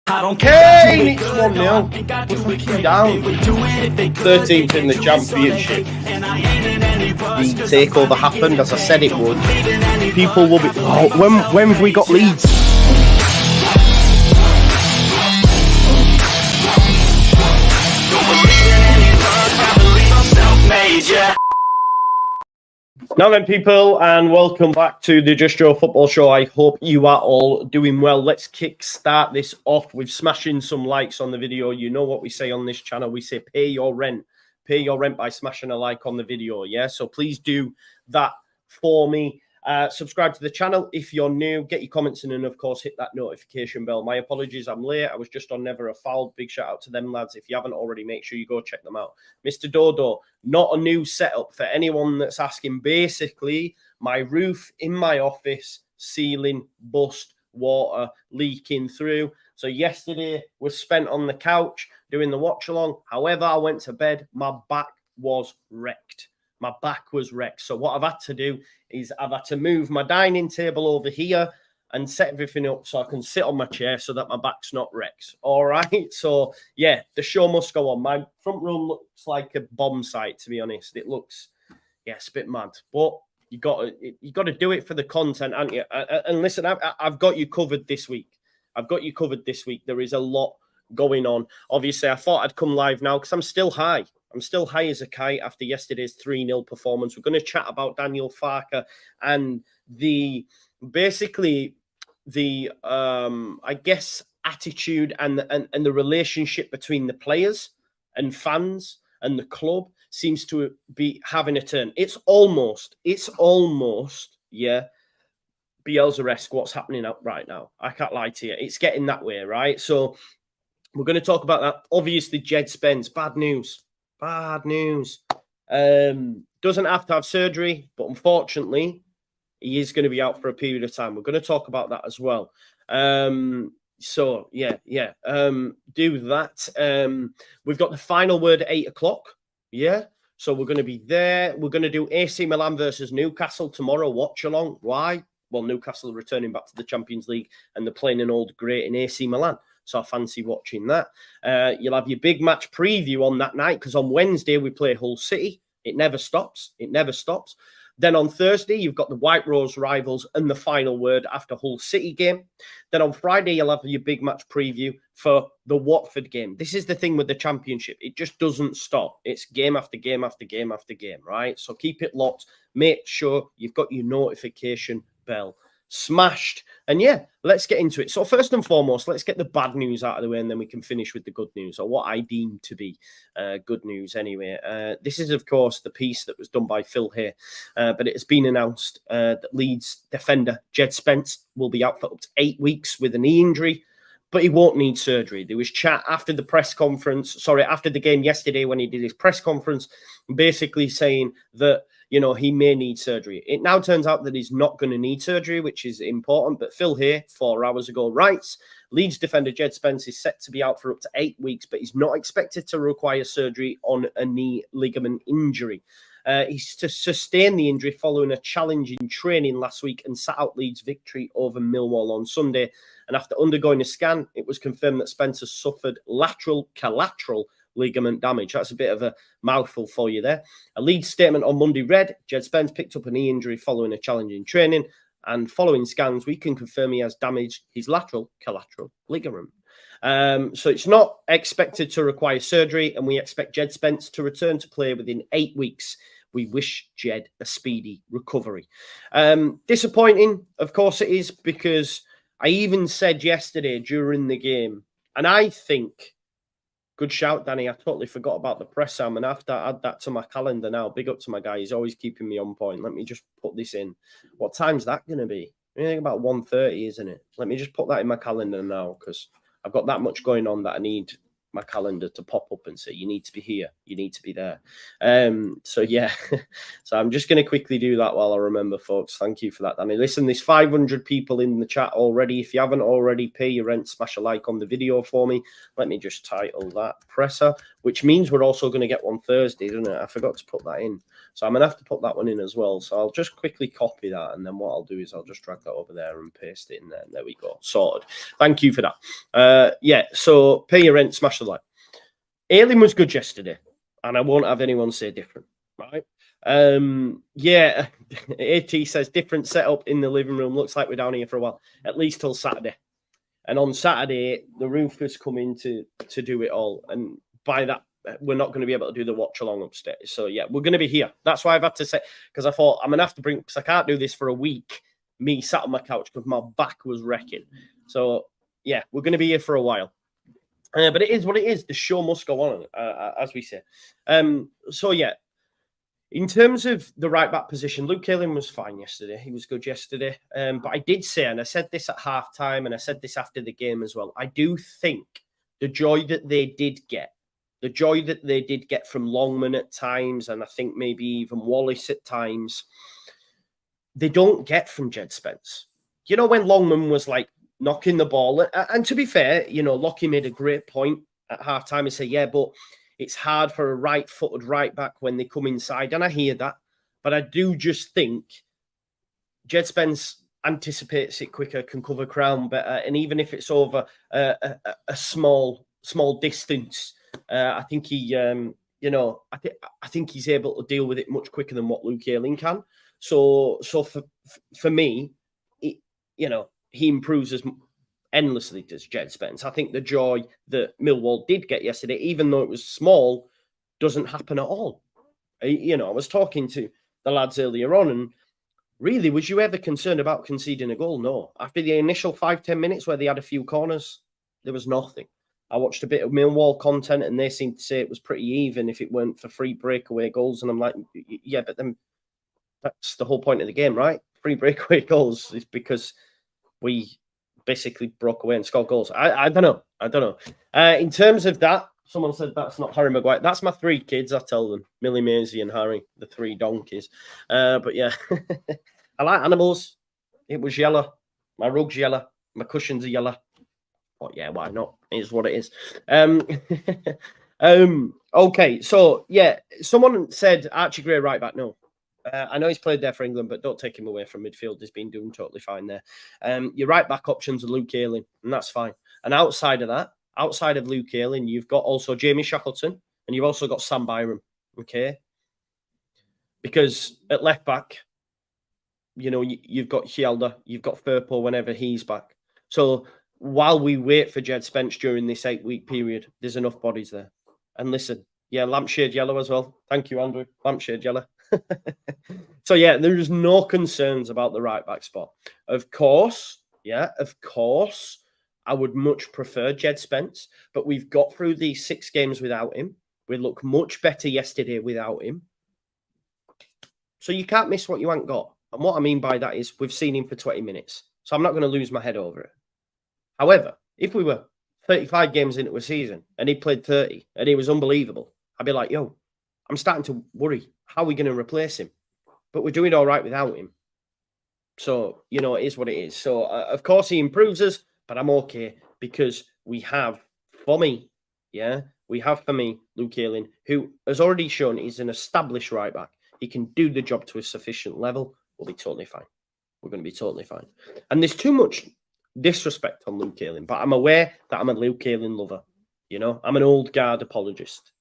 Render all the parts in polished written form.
I don't care. It's 1-0. We're fucking down. 13th in the championship. The takeover happened as I said it would. People will be. Oh, when have we got Leeds? Now then, people, and welcome back to the Just Joe Football Show. I hope you are all doing well. Let's kick-start this off with smashing some likes on the video. You know what we say on this channel. We say pay your rent. Pay your rent by smashing a like on the video, yeah? So please do that for me. Subscribe to the channel if you're new. Get your comments in and, of course, hit that notification bell. My apologies, I'm late. I was just on Never a Foul. Big shout out to them, lads. If you haven't already, make sure you go check them out. Mr. Dodo, not a new setup for anyone that's asking. Basically, my roof in my office, ceiling, bust, water leaking through. So yesterday was spent on the couch doing the watch along. However, I went to bed. My back was wrecked. My back was wrecked. So what I've had to do is I've had to move my dining table over here and set everything up so I can sit on my chair so that my back's not wrecked. All right. So, yeah, the show must go on. My front room looks like a bomb site, to be honest. It looks, yeah, it's a bit mad. But you got to do it for the content, haven't you? And listen, I've got you covered this week. I've got you covered this week. There is a lot going on. Obviously, I thought I'd come live now because I'm still high. I'm still high as a kite after yesterday's 3-0 performance. We're going to chat about Daniel Farke and the I guess attitude and the relationship between the players and fans and the club seems to be having a turn. It's almost yeah, Bielsa-esque what's happening out right now. I can't lie to you. It's getting that way, right? So we're going to talk about that. Obviously, Djed Spence, bad news. Bad news. Doesn't have to have surgery, but unfortunately, he is going to be out for a period of time. We're going to talk about that as well. So, yeah. Do that. We've got the final word at 8 o'clock. Yeah. So we're going to be there. We're going to do AC Milan versus Newcastle tomorrow. Watch along. Why? Well, Newcastle are returning back to the Champions League and they're playing an old great in AC Milan. So I fancy watching that. You'll have your big match preview on that night because on Wednesday we play Hull City. It never stops. It never stops. Then on Thursday, you've got the White Rose rivals and the final word after Hull City game. Then on Friday, you'll have your big match preview for the Watford game. This is the thing with the Championship. It just doesn't stop. It's game after game after game after game, right? So keep it locked. Make sure you've got your notification bell smashed. And yeah, let's get into it. So first and foremost, let's get the bad news out of the way and then we can finish with the good news, or what I deem to be good news anyway. This is, of course, the piece that was done by Phil here, but it has been announced that Leeds defender Djed Spence will be out for up to 8 weeks with a knee injury, but he won't need surgery. There was chat after the press conference, after the game yesterday when he did his press conference, basically saying that, you know, he may need surgery. It now turns out that he's not going to need surgery, which is important. But Phil here, 4 hours ago, writes, Leeds defender Djed Spence is set to be out for up to 8 weeks, but he's not expected to require surgery on a knee ligament injury. He's to sustain the injury following a challenge in training last week and sat out Leeds' victory over Millwall on Sunday. And after undergoing a scan, it was confirmed that Spence has suffered lateral collateral ligament damage. That's a bit of a mouthful for you there. A Leeds statement on Monday read, Djed Spence picked up a knee injury following a challenge in training, and following scans, we can confirm he has damaged his lateral collateral ligament. So it's not expected to require surgery, and we expect Djed Spence to return to play within 8 weeks. We wish Djed a speedy recovery. Disappointing, of course it is, because I even said yesterday during the game, and I think, good shout, Danny. I totally forgot about the press. I'm going to have to add that to my calendar now. Big up to my guy. He's always keeping me on point. Let me just put this in. What time's that going to be? I think about 1:30, isn't it? Let me just put that in my calendar now because I've got that much going on that I need my calendar to pop up and say, you need to be here, you need to be there. So yeah, so I'm just going to quickly do that while I remember, folks. Thank you for that, Danny. Listen, there's 500 people in the chat already. If you haven't already, pay your rent, smash a like on the video for me. Let me just title that presser, which means we're also going to get one Thursday, doesn't it? I forgot to put that in. So I'm going to have to put that one in as well. So I'll just quickly copy that. And then what I'll do is I'll just drag that over there and paste it in there. And there we go. Sorted. Thank you for that. Yeah, so pay your rent, smash the like. Ailing was good yesterday. And I won't have anyone say different. Right? Yeah, AT says different setup in the living room. Looks like we're down here for a while. At least till Saturday. And on Saturday, the roofers come in to do it all. And by that, we're not going to be able to do the watch along upstairs. So yeah, we're going to be here. That's why I've had to say, because I thought I'm going to have to bring, because I can't do this for a week, me sat on my couch because my back was wrecking. So yeah, we're going to be here for a while. But it is what it is. The show must go on, as we say. So yeah, in terms of the right back position, Luke Ayling was fine yesterday. He was good yesterday. But I did say, and I said this at halftime, and I said this after the game as well, I do think the joy that they did get from Longman at times, and I think maybe even Wallace at times, they don't get from Djed Spence. You know, when Longman was like knocking the ball, and to be fair, you know, Lockie made a great point at halftime and said, yeah, but it's hard for a right-footed right back when they come inside, and I hear that, but I do just think Djed Spence anticipates it quicker, can cover ground better, and even if it's over a small distance, I think he, you know, I think he's able to deal with it much quicker than what Luke Ayling can. So for me, you know, he improves as endlessly does Djed Spence. I think the joy that Millwall did get yesterday, even though it was small, doesn't happen at all. You know, I was talking to the lads earlier on, and really, was you ever concerned about conceding a goal? No. After the initial 5-10 minutes where they had a few corners, there was nothing. I watched a bit of Millwall content, and they seemed to say it was pretty even if it weren't for free breakaway goals. And I'm like, yeah, but then that's the whole point of the game, right? Free breakaway goals is because we basically broke away and scored goals. I don't know. I don't know. In terms of that, someone said that's not Harry Maguire. That's my three kids, I tell them. Millie, Maisie, and Harry, the three donkeys. But yeah, I like animals. It was yellow. My rug's yellow. My cushions are yellow. Oh yeah, why not? It is what it is. Okay, so yeah, someone said Archie Gray right back. No, I know he's played there for England, but don't take him away from midfield. He's been doing totally fine there. Your right back options are Luke Ayling, and that's fine. And outside of that, outside of Luke Ayling, you've got also Jamie Shackleton, and you've also got Sam Byram. Okay, because at left back, you know, you've got Hjelde, you've got Firpo whenever he's back. So while we wait for Djed Spence during this 8-week period, there's enough bodies there. And listen, yeah, lampshade yellow as well. Thank you, Andrew. Lampshade yellow. So yeah, there is no concerns about the right back spot. Of course, I would much prefer Djed Spence, but we've got through these 6 games without him. We look much better yesterday without him. So you can't miss what you ain't got. And what I mean by that is we've seen him for 20 minutes. So I'm not going to lose my head over it. However, if we were 35 games into a season and he played 30 and he was unbelievable, I'd be like, yo, I'm starting to worry. How are we going to replace him? But we're doing all right without him. So, you know, it is what it is. So, of course, he improves us, but I'm okay because we have, for me, Luke Ayling, who has already shown he's an established right back. He can do the job to a sufficient level. We'll be totally fine. We're going to be totally fine. And there's too much disrespect on Luke Ayling, but I'm aware that I'm a Luke Ayling lover. You know, I'm an old guard apologist.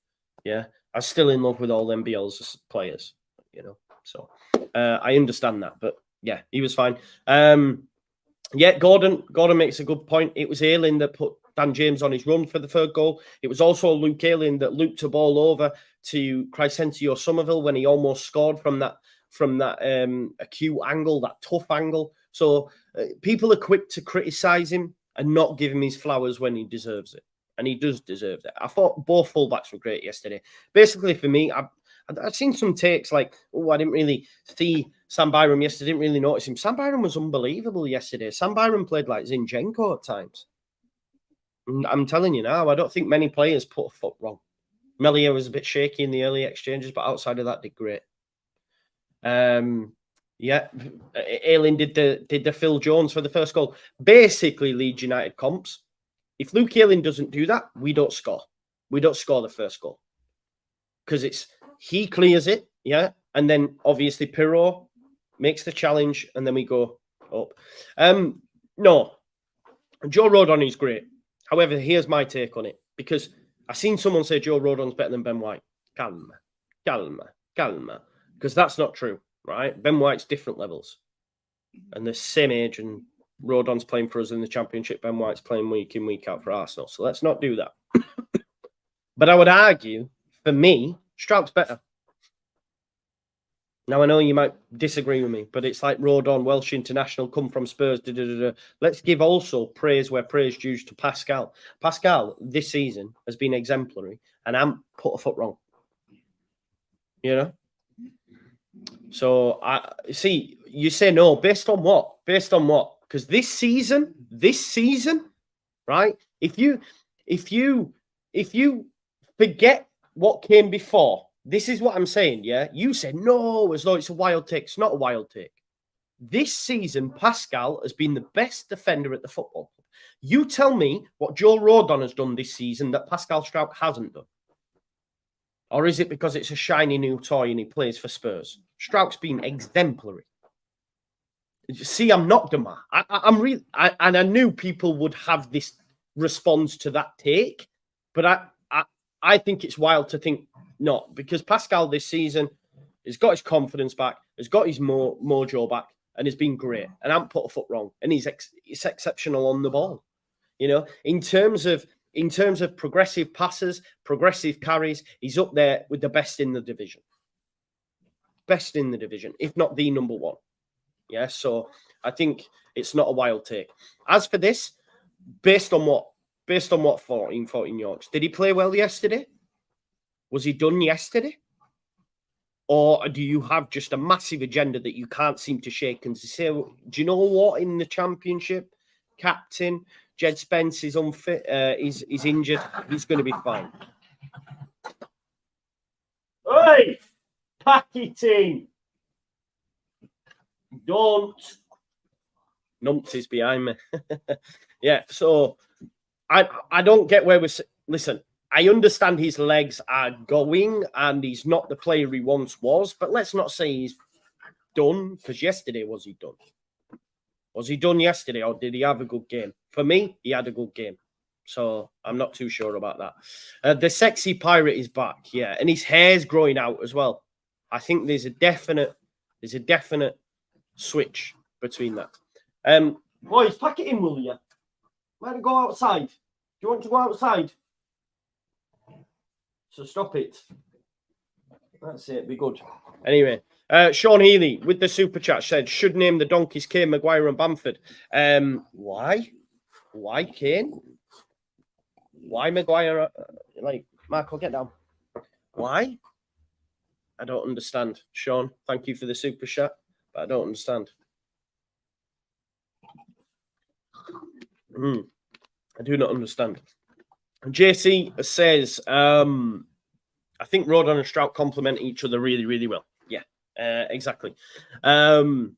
Yeah, I'm still in love with all NBL's players. You know, so I understand that. But yeah, he was fine. Yeah, Gordon makes a good point. It was Ayling that put Dan James on his run for the third goal. It was also Luke Ayling that looped a ball over to Crysencio Somerville when he almost scored from that acute angle, that tough angle. So people are quick to criticise him and not give him his flowers when he deserves it. And he does deserve it. I thought both fullbacks were great yesterday. Basically, for me, I've seen some takes like, oh, I didn't really see Sam Byram yesterday. Didn't really notice him. Sam Byram was unbelievable yesterday. Sam Byram played like Zinchenko at times. I'm telling you now, I don't think many players put a foot wrong. Melia was a bit shaky in the early exchanges, but outside of that, did great. Yeah, Ayling did the Phil Jones for the first goal. Basically, Leeds United comps. If Luke Ayling doesn't do that, we don't score. We don't score the first goal because he clears it, yeah, and then obviously Pirro makes the challenge, and then we go up. No, Joe Rodon is great. However, here's my take on it, because I've seen someone say Joe Rodon's better than Ben White. Calma, because that's not true, right? Ben White's different levels, and the same age, and Rodon's playing for us in the Championship. Ben White's playing week in, week out for Arsenal. So let's not do that. But I would argue, for me, Strout's better. Now, I know you might disagree with me, but it's like Rodon, Welsh international, come from Spurs. Let's give also praise where praise due to Pascal. Pascal, this season, has been exemplary, and I'm put a foot wrong. You know? So, see, you say no, based on what? Based on what? Because this season, right? If you forget what came before, this is what I'm saying, yeah? You said no, as though it's a wild take. It's not a wild take. This season, Pascal has been the best defender at the football club. You tell me what Joe Rodon has done this season that Pascal Strout hasn't done. Or is it because it's a shiny new toy and he plays for Spurs? Strout's been exemplary. See, I'm not dumb. I'm really, and I knew people would have this response to that take, but I think it's wild to think not, because Pascal this season has got his confidence back, has got his mojo back, and has been great. And I haven't put a foot wrong, and he's exceptional on the ball. You know, in terms of progressive passes, progressive carries, he's up there with the best in the division. Best in the division, if not the number one. Yeah, so I think it's not a wild take. As for this, based on what 14 Yorks, did he play well yesterday? Was he done yesterday? Or do you have just a massive agenda that you can't seem to shake and say, do you know what, in the Championship, captain Djed Spence is unfit, he's injured, he's going to be fine. Hey, packy team. Don't. Numpty's behind me. Yeah, so I don't get where we're... Listen, I understand his legs are going and he's not the player he once was, but let's not say he's done, because yesterday, was he done? Was he done yesterday, or did he have a good game? For me, he had a good game. So I'm not too sure about that. The sexy pirate is back, yeah, and his hair's growing out as well. I think there's a definite switch between that. Boys, pack it in, will you? Might go outside. Do you want to go outside? So stop it. That's it. Be good. Anyway, Sean Healy with the super chat said, should name the donkeys Kane, Maguire and Bamford. Why? Why Kane? Why Maguire? Like, Michael, get down. Why? I don't understand. Sean, thank you for the super chat, but I don't understand. I do not understand. JC says, I think Rodon and Strout complement each other really, really well. Yeah, exactly. Dukey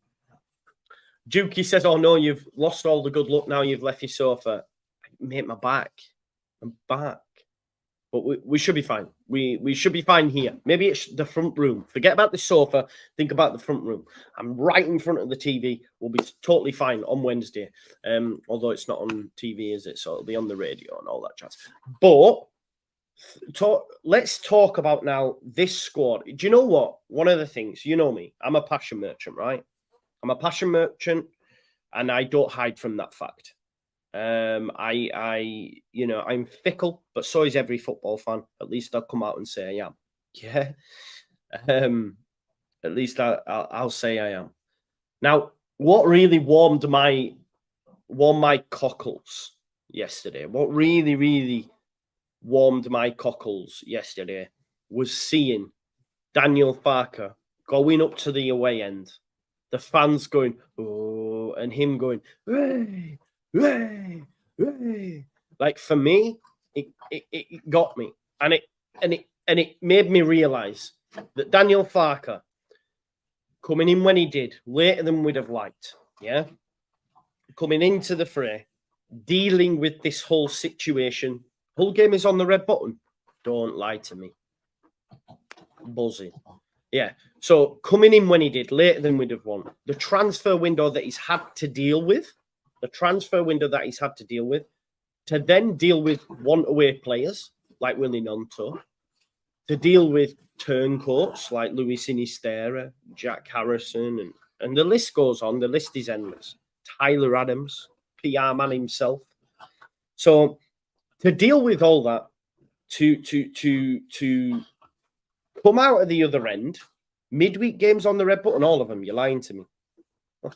says, oh no, you've lost all the good luck now, you've left your sofa. Mate, I'm back. But we should be fine. We should be fine here. Maybe it's the front room. Forget about the sofa. Think about the front room. I'm right in front of the TV. We'll be totally fine on Wednesday. Although it's not on TV, is it? So it'll be on the radio and all that jazz. But let's talk about now this squad. Do you know what? One of the things, you know me, I'm a passion merchant, right? I'm a passion merchant, and I don't hide from that fact. I'm fickle, but so is every football fan. At least I'll come out and say I am. Yeah. At least I'll say I am. Now, what really warmed my cockles yesterday, what really, really warmed my cockles yesterday was seeing Daniel Farke going up to the away end, the fans going, oh, and him going, hey, hey, hey, Like for me, it got me, and it made me realize that Daniel Farke coming in when he did, later than we'd have liked, yeah, coming into the fray, dealing with this whole situation. Whole game is on the red button. Don't lie to me. Buzzing. Yeah. So coming in when he did, later than we'd have wanted. The transfer window that he's had to deal with, to then deal with one-away players like Willie Nonto, to deal with turncoats like Luis Sinistera, Jack Harrison, and the list goes on. The list is endless. Tyler Adams, PR man himself. So to deal with all that, to come out of the other end, midweek games on the red button, all of them, you're lying to me. I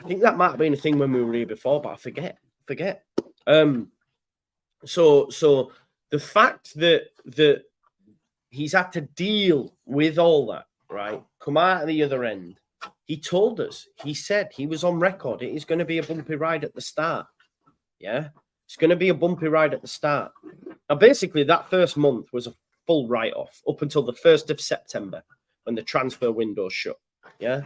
think that might have been a thing when we were here before, but I forget. So the fact that he's had to deal with all that, right? Come out of the other end. He told us, he said, he was on record, it is going to be a bumpy ride at the start. Yeah? It's going to be a bumpy ride at the start. Now, basically, that first month was a full write-off up until the 1st of September when the transfer window shut. Yeah?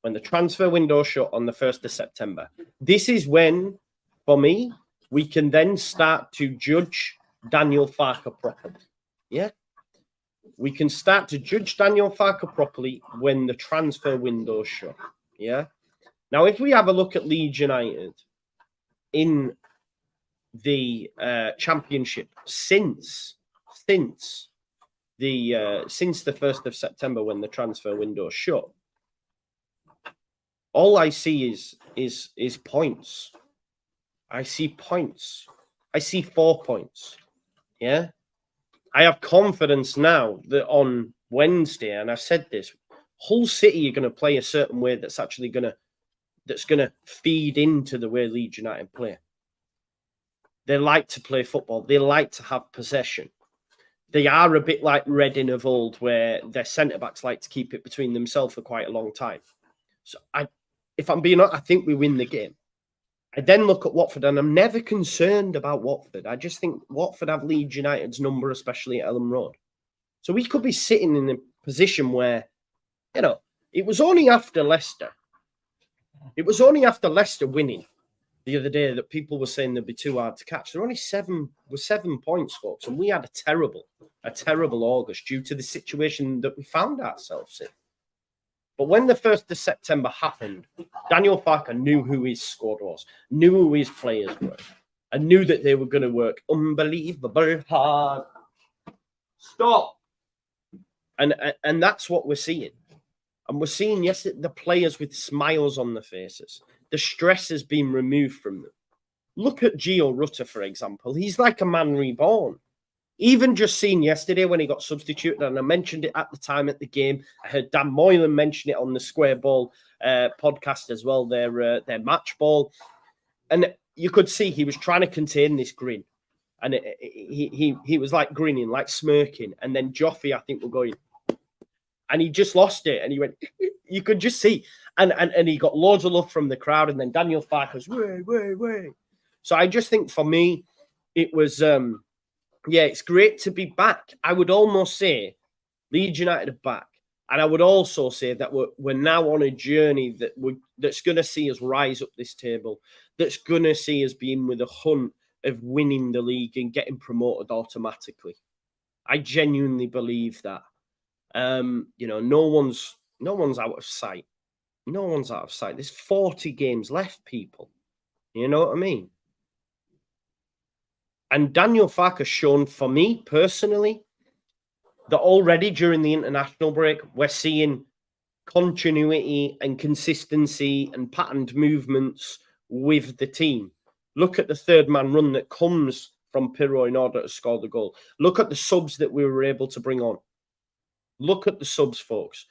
When the transfer window shut on the 1st of September. This is when, for me, we can then start to judge Daniel Farke properly. Yeah? We can start to judge Daniel Farke properly when the transfer window shut. Yeah? Now, if we have a look at Leeds United in the championship since the 1st of September when the transfer window shut, all I see is points. I see points. I see 4 points. Yeah. I have confidence now that on Wednesday, and I said this, Hull City are going to play a certain way that's actually going to feed into the way Leeds United play. They like to play football. They like to have possession. They are a bit like Reading of old, where their centre-backs like to keep it between themselves for quite a long time. So, if I'm being honest, I think we win the game. I then look at Watford, and I'm never concerned about Watford. I just think Watford have Leeds United's number, especially at Elland Road. So we could be sitting in a position where, it was only after Leicester. It was only after Leicester winning the other day that people were saying they'd be too hard to catch. There were only 7 points, folks, and we had a terrible August due to the situation that we found ourselves in. But when the 1st of September happened, Daniel Farke knew who his squad was, knew who his players were, and knew that they were going to work unbelievable hard. Stop. And that's what we're seeing. And we're seeing, yes, the players with smiles on their faces. The stress has been removed from them. Look at Gio Rutter, for example. He's like a man reborn. Even just seen yesterday when he got substituted, and I mentioned it at the time at the game. I heard Dan Moylan mention it on the Square Ball podcast as well, their match ball. And you could see he was trying to contain this grin. And he was like grinning, like smirking. And then Joffrey, I think, were going. And he just lost it. And he went, you could just see. And he got loads of love from the crowd. And then Daniel Farke was, way. So I just think for me, it was... yeah, it's great to be back. I would almost say Leeds United are back. And I would also say that we're now on a journey that's going to see us rise up this table, that's going to see us being with a hunt of winning the league and getting promoted automatically. I genuinely believe that. No one's out of sight. No one's out of sight. There's 40 games left, people. You know what I mean? And Daniel Farke has shown, for me personally, that already during the international break, we're seeing continuity and consistency and patterned movements with the team. Look at the third man run that comes from Pirro in order to score the goal. Look at the subs that we were able to bring on. Look at the subs, folks.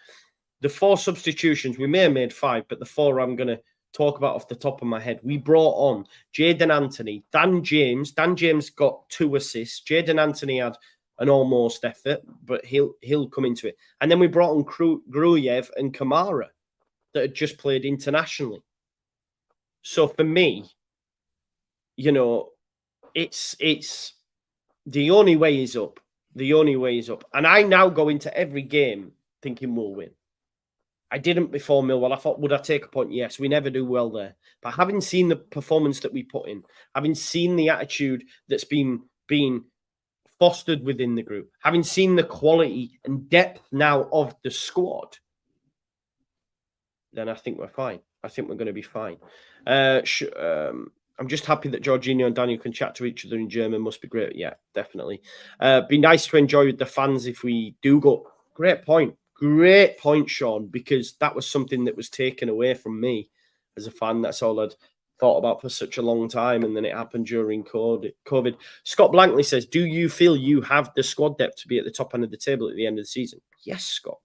The 4 substitutions, we may have made 5, but the 4 I'm going to talk about off the top of my head. We brought on Jadon Anthony, Dan James. Dan James got 2 assists. Jadon Anthony had an almost effort, but he'll come into it. And then we brought on Gruyev and Kamara that had just played internationally. So for me, it's the only way is up. The only way is up. And I now go into every game thinking we'll win. I didn't before Millwall. I thought, would I take a point? Yes, we never do well there. But having seen the performance that we put in, having seen the attitude that's been fostered within the group, having seen the quality and depth now of the squad, then I think we're fine. I think we're going to be fine. I'm just happy that Jorginho and Daniel can chat to each other in German. Must be great. Yeah, definitely. Be nice to enjoy with the fans if we do go. Great point. Great point, Sean, because that was something that was taken away from me as a fan. That's all I'd thought about for such a long time, and then it happened during COVID. Scott Blankley says, do you feel you have the squad depth to be at the top end of the table at the end of the season? Yes, Scott.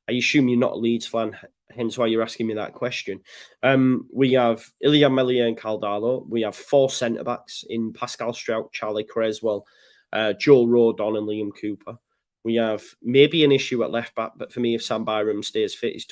I assume you're not a Leeds fan, hence why you're asking me that question. We have Ilya Melia and Caldalo. We have 4 centre-backs in Pascal Strout, Charlie Creswell, Joe Rodon and Liam Cooper. We have maybe an issue at left back, but for me, if Sam Byram stays fit, he's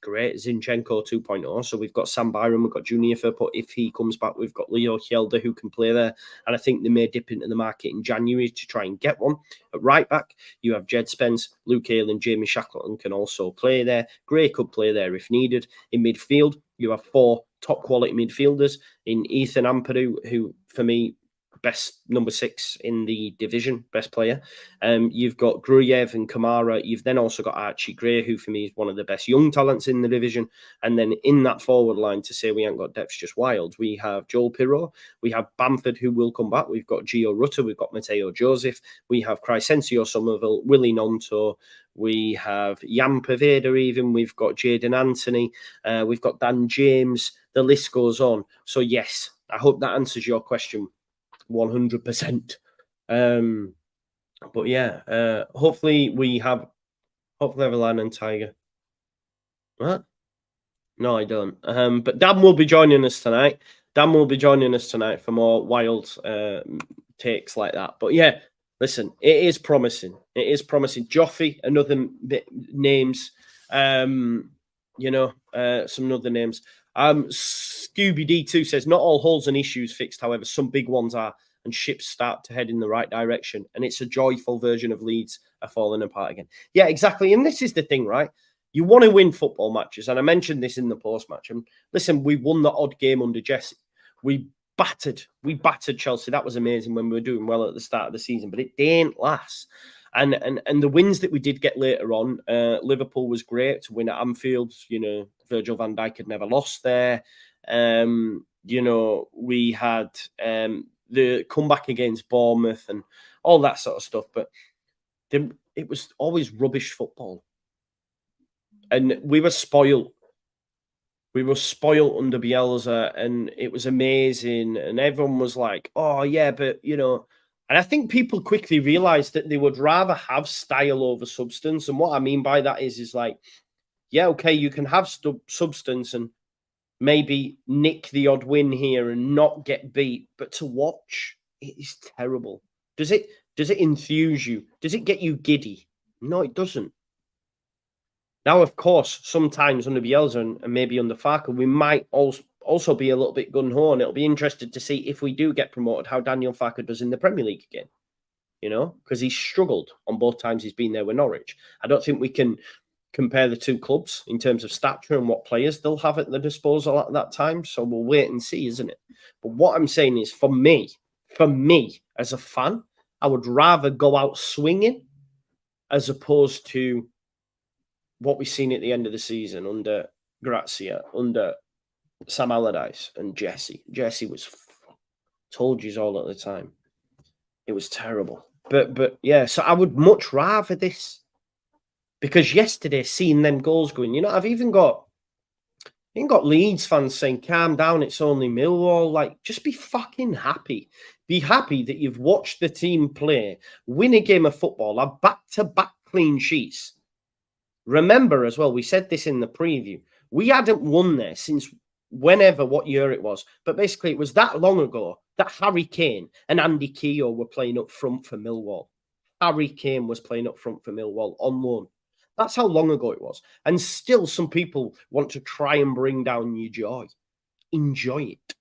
great. Zinchenko 2.0. So we've got Sam Byram, we've got Junior Firpo. If he comes back, we've got Leo Hjelde who can play there. And I think they may dip into the market in January to try and get one. At right back, you have Djed Spence, Luke Hale, and Jamie Shackleton can also play there. Gray could play there if needed. In midfield, you have 4 top quality midfielders in Ethan Ampadu, who for me, best number 6 in the division, best player. You've got Gruyev and Kamara. You've then also got Archie Gray, who for me is one of the best young talents in the division. And then in that forward line, to say we haven't got depth, just wild. We have Joel Pirro. We have Bamford, who will come back. We've got Gio Rutter. We've got Matteo Joseph. We have Crescencio Somerville, Willie Nonto. We have Jan Paveda even. We've got Jaden Anthony. We've got Dan James. The list goes on. So yes, I hope that answers your question 100%. But yeah, hopefully we have a Lion and Tiger. What? No, I don't. But Dan will be joining us tonight. Dan will be joining us tonight for more wild takes like that. But yeah, listen, it is promising. It is promising. Joffy, another names. Some other names. Scooby D2 says, not all holes and issues fixed, however, some big ones are, and ships start to head in the right direction. And it's a joyful version of Leeds are falling apart again. Yeah, exactly. And this is the thing, right? You want to win football matches. And I mentioned this in the post-match. And listen, we won the odd game under Jesse. We battered Chelsea. That was amazing when we were doing well at the start of the season, but it didn't last. And the wins that we did get later on, Liverpool was great to win at Anfield. Virgil van Dijk had never lost there. We had the comeback against Bournemouth and all that sort of stuff. But it was always rubbish football. And we were spoiled. We were spoiled under Bielsa, and it was amazing. And everyone was like, oh, yeah, but, And I think people quickly realized that they would rather have style over substance. And what I mean by that is like, yeah, okay, you can have substance and maybe nick the odd win here and not get beat. But to watch, it is terrible. Does it enthuse you? Does it get you giddy? No, it doesn't. Now, of course, sometimes under Bielsa and maybe under Farke, we might also be a little bit gun-ho, and it'll be interesting to see if we do get promoted, how Daniel Farke does in the Premier League again, because he's struggled on both times he's been there with Norwich. I don't think we can compare the two clubs in terms of stature and what players they'll have at their disposal at that time, so we'll wait and see, isn't it? But what I'm saying is, for me, as a fan, I would rather go out swinging as opposed to what we've seen at the end of the season under Grazia, under Sam Allardyce and Jesse. Jesse was told you all at the time. It was terrible. But yeah, so I would much rather this, because yesterday seeing them goals going, I've even got Leeds fans saying, calm down, it's only Millwall. Like, just be fucking happy. Be happy that you've watched the team play, win a game of football, have back-to-back clean sheets. Remember as well, we said this in the preview, we hadn't won there since what year it was. But basically, it was that long ago that Harry Kane and Andy Keogh were playing up front for Millwall. Harry Kane was playing up front for Millwall on loan. That's how long ago it was. And still some people want to try and bring down your joy. Enjoy it.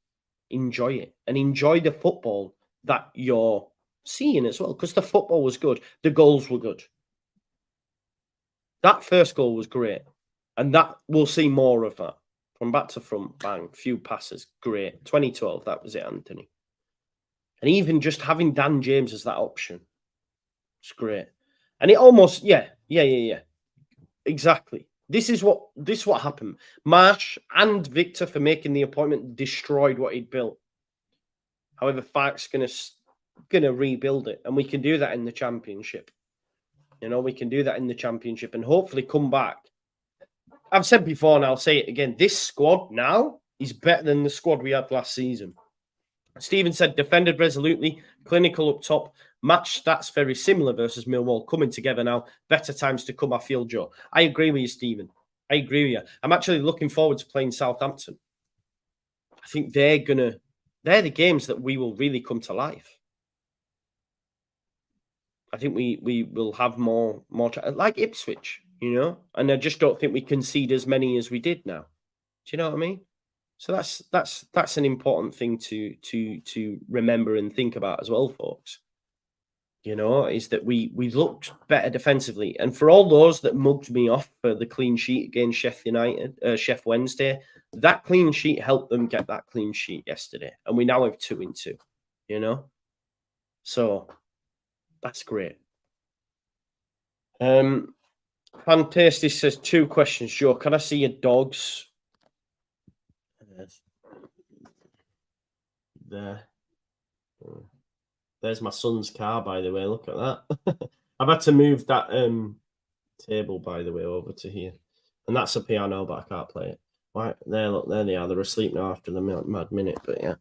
Enjoy it. And enjoy the football that you're seeing as well, because the football was good. The goals were good. That first goal was great. And that we'll see more of that. From back to front, bang, few passes, great. 2012, that was it, Anthony. And even just having Dan James as that option, it's great. And it almost, yeah. Exactly. This is what happened. Marsh and Victor, for making the appointment, destroyed what he'd built. However, Farke's gonna rebuild it, and we can do that in the Championship. You know, we can do that in the Championship, and hopefully come back. I've said before, and I'll say it again. This squad now is better than the squad we had last season. Stephen said, defended resolutely, clinical up top, match stats very similar versus Millwall, coming together now. Better times to come, I feel, Joe. I agree with you, Stephen. I agree with you. I'm actually looking forward to playing Southampton. I think they're the games that we will really come to life. I think we will have more like Ipswich, you know, and I just don't think we concede as many as we did now. Do you know what I mean? So that's an important thing to remember and think about as well, folks. You know, is that we looked better defensively, and for all those that mugged me off for the clean sheet against Sheff Wednesday, that clean sheet helped them get that clean sheet yesterday, and we now have 2-2. You know, so that's great. Fantastic says 2 questions. Joe, can I see your dogs? There. There's my son's car, by the way. Look at that. I've had to move that table, by the way, over to here. And that's a piano, but I can't play it. Right, there, look, there they are. They're asleep now after the mad minute, but yeah.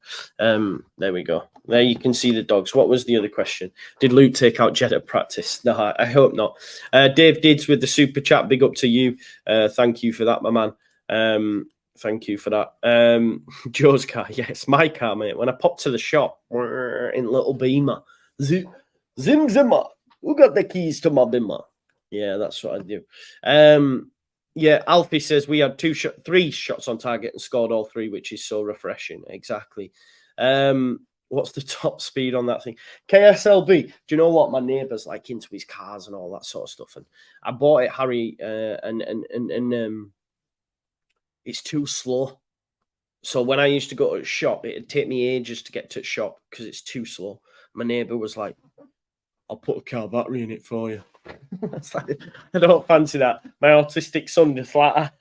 There we go. There you can see the dogs. What was the other question? Did Luke take out Djed at practice? No, I hope not. Dave Dids with the super chat. Big up to you. Thank you for that, my man. Thank you for that. Joe's car. Yes, my car, mate. When I popped to the shop in little Beamer. Zim Zimmer. Who got the keys to my Beamer? Yeah, that's what I do. Yeah, Alfie says we had 3 shots on target and scored all 3, which is so refreshing. Exactly. What's the top speed on that thing? KSLB. Do you know what? My neighbour's like into his cars and all that sort of stuff. And I bought it, Harry, and it's too slow. So when I used to go to a shop, it'd take me ages to get to the shop because it's too slow. My neighbour was like, I'll put a car battery in it for you. I don't fancy that. My autistic son just like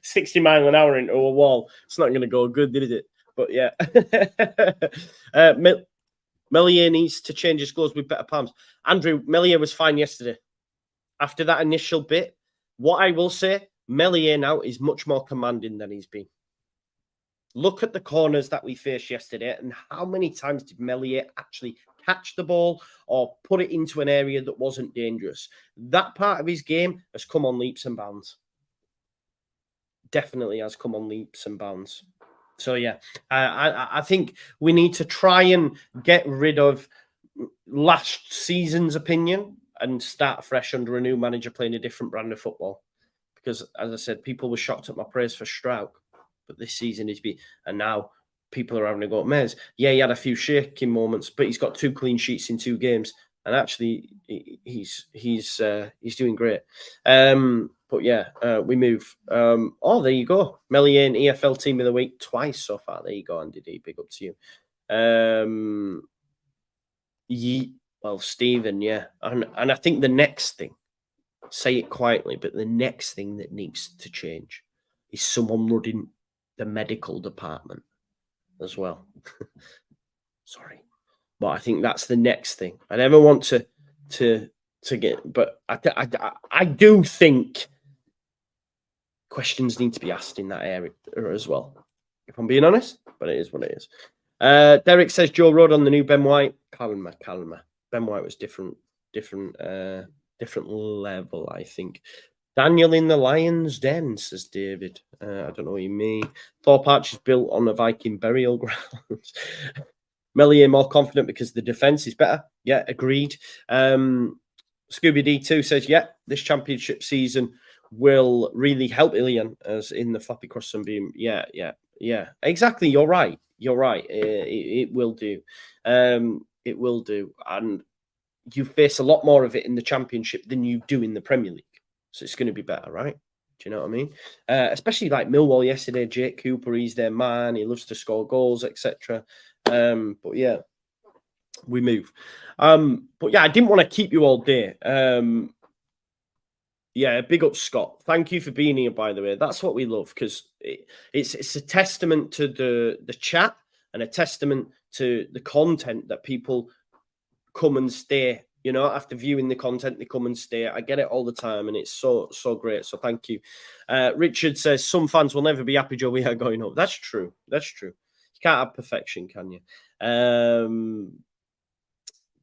60 mile an hour into a wall. It's not going to go good, did it? But yeah. Melier needs to change his gloves with better palms. Andrew, Melier was fine yesterday. After that initial bit, what I will say, Melier now is much more commanding than he's been. Look at the corners that we faced yesterday and how many times did Melier actually catch the ball or put it into an area that wasn't dangerous. That part of his game has come on leaps and bounds. Definitely has come on leaps and bounds. So, yeah, I think we need to try and get rid of last season's opinion and start fresh under a new manager playing a different brand of football. Because, as I said, people were shocked at my praise for Strauch. But this season is and now people are having to go at Mez. Yeah, he had a few shaking moments, but he's got 2 clean sheets in 2 games, and actually he's doing great. But yeah, we move. Oh, there you go. Melier and EFL Team of the Week twice so far. There you go, Andy D. Big up to you. Well, Stephen, yeah, and I think the next thing, say it quietly, but the next thing that needs to change is someone running the medical department as well. Sorry, but I think that's the next thing. I never want to get, but I do think questions need to be asked in that area as well. If I'm being honest, but it is what it is. Derek says Joe rode on the new Ben White. Calma. Ben White was different level, I think. Daniel in the Lion's Den, says David. I don't know what you mean. Thorpe Arch is built on a Viking burial ground. Melier more confident because the defence is better. Yeah, agreed. Scooby D2 says, yeah, this championship season will really help Ilian as in the Flappy Cross Sunbeam. Yeah. Exactly. You're right. You're right. It will do. It will do. And you face a lot more of it in the Championship than you do in the Premier League. So it's going to be better, right? Do you know what I mean? Especially like Millwall yesterday, Jake Cooper, he's their man. He loves to score goals, etc. But yeah, we move. But yeah, I didn't want to keep you all day. Yeah, big up, Scott. Thank you for being here, by the way. That's what we love, because it's a testament to the chat and a testament to the content that people come and stay. You know, after viewing the content, they come and stay. I get it all the time, and it's so great. So thank you. Richard says some fans will never be happy, Joe. We are going up. That's true. That's true. You can't have perfection, can you?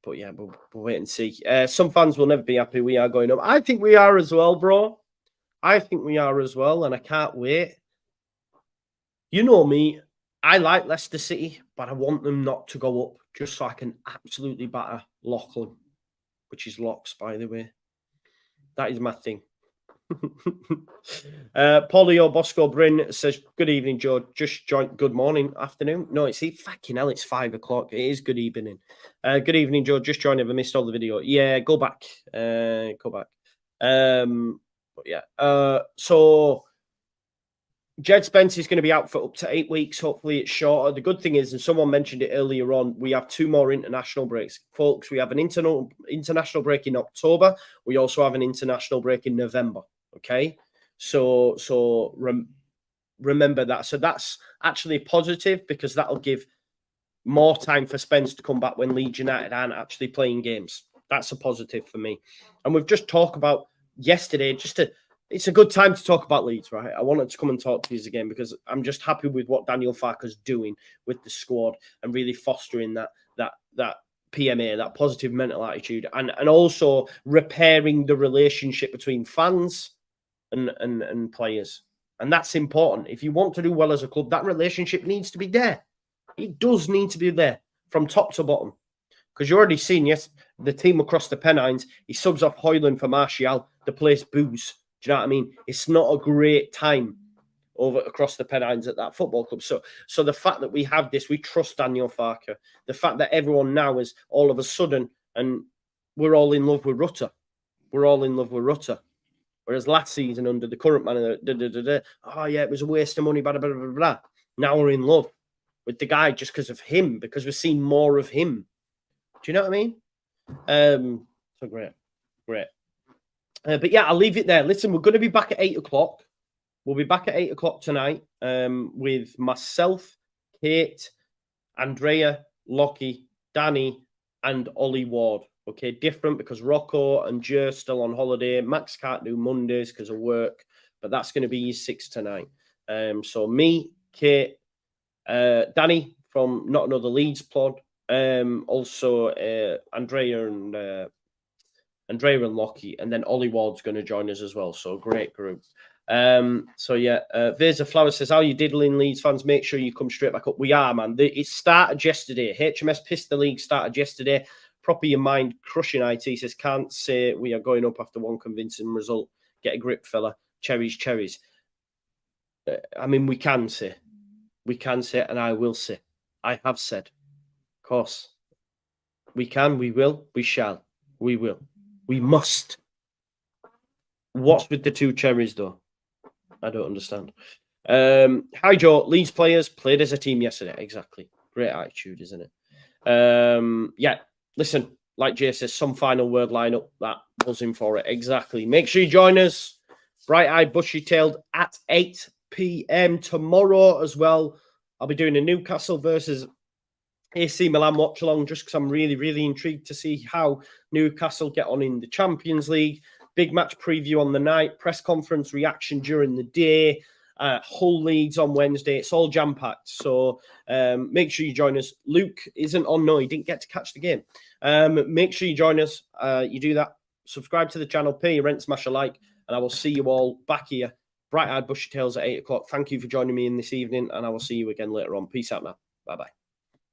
But yeah, we'll wait and see. Some fans will never be happy. We are going up. I think we are as well, bro. I think we are as well, and I can't wait. You know me. I like Leicester City, but I want them not to go up, just so I can absolutely batter Lachlan, which is Locks, by the way. That is my thing. Polio Bosco Bryn says, good evening, Joe. Just joined. Good morning, afternoon. No, it's fucking hell, it's 5 o'clock. It is good evening. Good evening, Joe. Just joined. I've missed all the video. Yeah, go back. Go back. But yeah. So Djed Spence is going to be out for up to 8 weeks. Hopefully it's shorter. The good thing is, and someone mentioned it earlier on, we have 2 more international breaks. Folks, we have an international break in October. We also have an international break in November. Okay? So remember that. So that's actually positive, because that'll give more time for Spence to come back when Leeds United aren't actually playing games. That's a positive for me. And we've just talked about yesterday, it's a good time to talk about Leeds, right? I wanted to come and talk to you again, because I'm just happy with what Daniel Farke's doing with the squad and really fostering that PMA, that positive mental attitude, and also repairing the relationship between fans and players. And that's important. If you want to do well as a club, that relationship needs to be there. It does need to be there from top to bottom. Because you're already seen, yes, the team across the Pennines, he subs off Hoyland for Martial, the place boos. Do you know what I mean? It's not a great time over across the Pennines at that football club. So the fact that we have this, we trust Daniel Farke. The fact that everyone now is all of a sudden, and we're all in love with Rutter. We're all in love with Rutter. Whereas last season under the current manager, oh yeah, it was a waste of money, blah, blah, blah, blah. Now we're in love with the guy just because of him, because we're seeing more of him. Do you know what I mean? So great. But yeah, I'll leave it there. Listen, we're going to be back at 8 o'clock. We'll be back at 8 o'clock tonight with myself, Kate, Andrea, Lockie, Danny, and Ollie Ward. Okay, different because Rocco and Joe still on holiday. Max can't do Mondays because of work, but that's going to be his 6 tonight. So me, Kate, Danny from Not Another Leeds Pod, also Andrea and Lockie, and then Ollie Ward's going to join us as well. So great group. So yeah, Vesa Flower says, how you diddling, Leeds fans? Make sure you come straight back up. We are, man. It started yesterday. HMS pissed the league started yesterday. Proper your mind, crushing IT says, can't say we are going up after one convincing result. Get a grip, fella. Cherries. I mean, we can say, and I will say, I have said, of course, we can, we will, we shall, we will, we must. What's with the 2 cherries, though? I don't understand. Hi, Joe. Leeds players played as a team yesterday. Exactly. Great attitude, isn't it? Yeah. Listen, like Jay says, some final word lineup. That buzzing for it. Exactly. Make sure you join us. Bright-eyed, bushy-tailed at 8 p.m. tomorrow as well. I'll be doing a Newcastle versus AC Milan watch-along just because I'm really, really intrigued to see how Newcastle get on in the Champions League. Big match preview on the night, press conference reaction during the day, Hull Leeds on Wednesday. It's all jam-packed, so make sure you join us. Luke isn't on, no, he didn't get to catch the game. Make sure you join us. You do that. Subscribe to the channel, pay your rent, smash a like, and I will see you all back here. Bright-eyed bushy tails at 8 o'clock. Thank you for joining me in this evening, and I will see you again later on. Peace out now. Bye-bye.